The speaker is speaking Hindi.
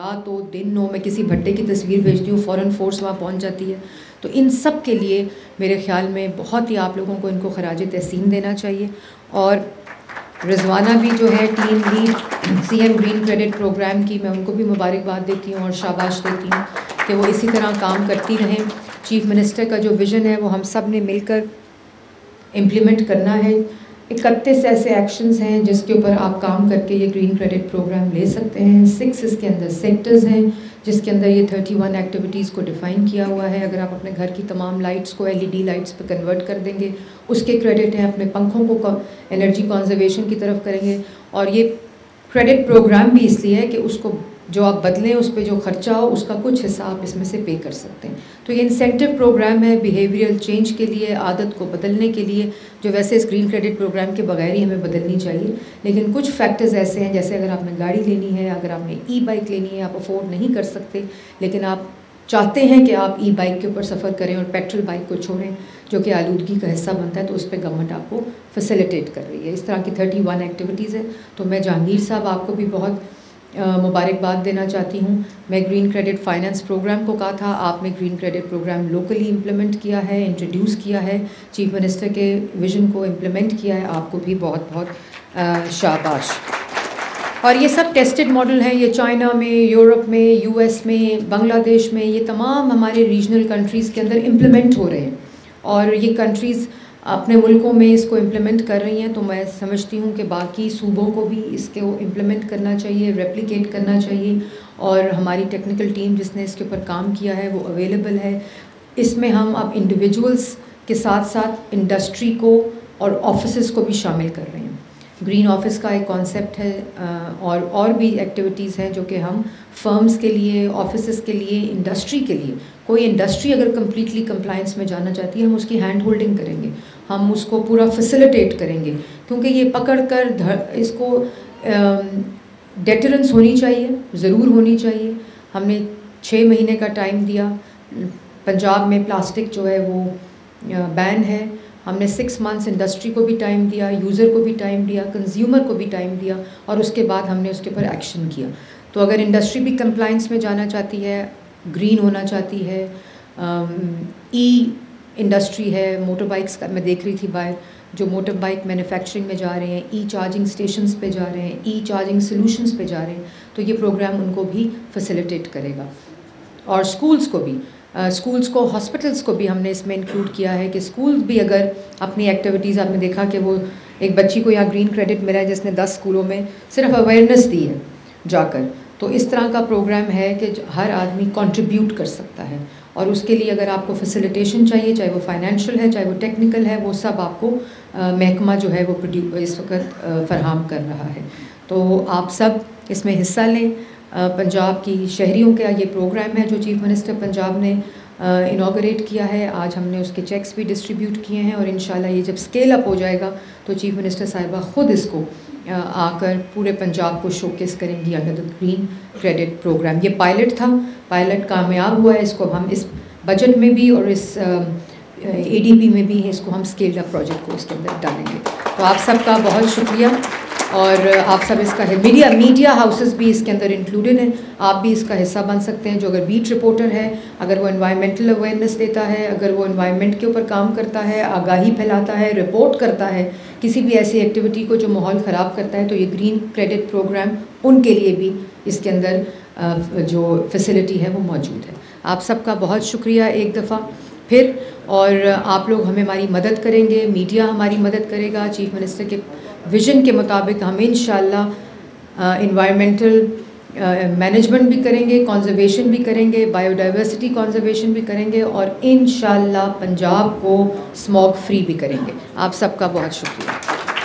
रात हो दिन हो, मैं किसी भट्टे की तस्वीर भेजती हूँ, फ़ौरन फोर्स वहाँ पहुँच जाती है। तो इन सब के लिए मेरे ख़्याल में बहुत ही आप लोगों को इनको खराज तहसीन देना चाहिए। और रिजवाना भी जो है team lead CM green credit program की, मैं उनको भी मुबारकबाद देती हूँ और शाबाश देती हूँ कि वो इसी तरह काम करती रहें। चीफ़ मिनिस्टर का जो विज़न है वो हम सब ने मिलकर इम्प्लीमेंट करना है। 31 ऐसे एक्शंस हैं जिसके ऊपर आप काम करके ये ग्रीन क्रेडिट प्रोग्राम ले सकते हैं। 6 इसके अंदर सेक्टर्स हैं जिसके अंदर ये 31 एक्टिविटीज़ को डिफ़ाइन किया हुआ है। अगर आप अपने घर की तमाम लाइट्स को LED लाइट्स पर कन्वर्ट कर देंगे, उसके क्रेडिट हैं। अपने पंखों को एनर्जी कंजर्वेशन की तरफ करेंगे। और ये क्रेडिट प्रोग्राम भी इसलिए है कि उसको जो आप बदलें, उस पर जो खर्चा हो उसका कुछ हिस्सा आप इसमें से पे कर सकते हैं। तो ये इंसेंटिव प्रोग्राम है बिहेवियरल चेंज के लिए, आदत को बदलने के लिए, जो वैसे इस ग्रीन क्रेडिट प्रोग्राम के बगैर ही हमें बदलनी चाहिए। लेकिन कुछ फैक्टर्स ऐसे हैं, जैसे अगर आपने गाड़ी लेनी है, अगर आपने E-बाइक लेनी है, आप अफोर्ड नहीं कर सकते लेकिन आप चाहते हैं कि आप E-बाइक के ऊपर सफ़र करें और पेट्रोल बाइक को छोड़ें जो कि आलूदगी का हिस्सा बनता है, तो उस पर गवर्नमेंट आपको फैसिलिटेट कर रही है। इस तरह की 31 एक्टिविटीज़ है। तो मैं जहांगीर साहब आपको भी बहुत मुबारकबाद देना चाहती हूँ। मैं ग्रीन क्रेडिट फाइनेंस प्रोग्राम को कहा था, आपने green credit program locally implement किया है, इंट्रोड्यूस किया है, चीफ मिनिस्टर के विज़न को इम्प्लीमेंट किया है, आपको भी बहुत बहुत शाबाश। और ये सब टेस्टेड मॉडल हैं, ये चाइना में, यूरोप में, US में, बांग्लादेश में, ये तमाम हमारे रीजनल कंट्रीज़ के अंदर इम्प्लीमेंट हो रहे हैं और ये कंट्रीज़ अपने मुल्कों में इसको इम्प्लीमेंट कर रही हैं। तो मैं समझती हूँ कि बाकी सूबों को भी इसको इम्प्लीमेंट करना चाहिए, रेप्लिकेट करना चाहिए। और हमारी टेक्निकल टीम जिसने इसके ऊपर काम किया है वो अवेलेबल है। इसमें हम अब इंडिविजुअल्स के साथ साथ इंडस्ट्री को और ऑफिसेस को भी शामिल कर रहे हैं। ग्रीन ऑफिस का एक कॉन्सेप्ट है और भी एक्टिविटीज़ हैं जो कि हम फर्म्स के लिए, ऑफिसेस के लिए, इंडस्ट्री के लिए, कोई इंडस्ट्री अगर कम्प्लीटली कंप्लायंस में जाना चाहती है, हम उसकी हैंड होल्डिंग करेंगे, हम उसको पूरा फैसिलिटेट करेंगे। क्योंकि ये पकड़ कर इसको डेटरेंस होनी चाहिए, ज़रूर होनी चाहिए। हमने 6 महीने का टाइम दिया। पंजाब में प्लास्टिक जो है वो बैन है। हमने 6 मंथ्स इंडस्ट्री को भी टाइम दिया, यूज़र को भी टाइम दिया, कंज्यूमर को भी टाइम दिया और उसके बाद हमने उसके ऊपर एक्शन किया। तो अगर इंडस्ट्री भी कंप्लायंस में जाना चाहती है, ग्रीन होना चाहती है, इंडस्ट्री है, मोटर बाइक्स का मैं देख रही थी बाहर जो मोटर बाइक मैन्युफैक्चरिंग में जा रहे हैं, चार्जिंग स्टेशंस पे जा रहे हैं, चार्जिंग सॉल्यूशंस पे जा रहे हैं, तो ये प्रोग्राम उनको भी फैसिलिटेट करेगा। और स्कूल्स को भी, स्कूल्स को, हॉस्पिटल्स को भी हमने इसमें इंक्लूड किया है कि स्कूल्स भी अगर अपनी एक्टिविटीज़, आपने देखा कि वो एक बच्ची को यहाँ ग्रीन क्रेडिट मिला है जिसने 10 स्कूलों में सिर्फ अवेयरनेस दी है जाकर। तो इस तरह का प्रोग्राम है कि हर आदमी कंट्रीब्यूट कर सकता है और उसके लिए अगर आपको फैसिलिटेशन चाहिए, चाहे वो फाइनेंशियल है, चाहे वो टेक्निकल है, वो सब आपको महकमा जो है वो इस वक्त फराहम कर रहा है। तो आप सब इसमें हिस्सा लें। पंजाब की शहरियों का ये प्रोग्राम है जो चीफ मिनिस्टर पंजाब ने इनॉग्रेट किया है। आज हमने उसके चेक्स भी डिस्ट्रीब्यूट किए हैं और इंशाल्लाह ये जब स्केल अप हो जाएगा तो चीफ मिनिस्टर साहिबा ख़ुद इसको आकर पूरे पंजाब को शोकेस करेंगी under the green credit program. ये पायलट था, पायलट कामयाब हुआ है। इसको हम इस बजट में भी और इस ADP में भी इसको हम स्केल्ड अप प्रोजेक्ट को इसके अंदर डालेंगे। तो आप सबका बहुत शुक्रिया और आप सब इसका मीडिया हाउसेस भी इसके अंदर इंक्लूडेड हैं। आप भी इसका हिस्सा बन सकते हैं। जो अगर बीट रिपोर्टर है, अगर वो एनवायरमेंटल अवेयरनेस देता है, अगर वो एनवायरमेंट के ऊपर काम करता है, आगाही फैलाता है, रिपोर्ट करता है किसी भी ऐसी एक्टिविटी को जो माहौल ख़राब करता है, तो ये ग्रीन क्रेडिट प्रोग्राम उनके लिए भी इसके अंदर जो फैसिलिटी है वो मौजूद है। आप सबका बहुत शुक्रिया एक दफ़ा फिर। और आप लोग हमारी मदद करेंगे, मीडिया हमारी मदद करेगा। चीफ मिनिस्टर के विज़न के मुताबिक हम इंशाल्लाह इन्वायरमेंटल मैनेजमेंट भी करेंगे, कंजर्वेशन भी करेंगे, बायोडाइवर्सिटी कंजर्वेशन भी करेंगे और इंशाल्लाह पंजाब को स्मॉग फ्री भी करेंगे। आप सबका बहुत शुक्रिया।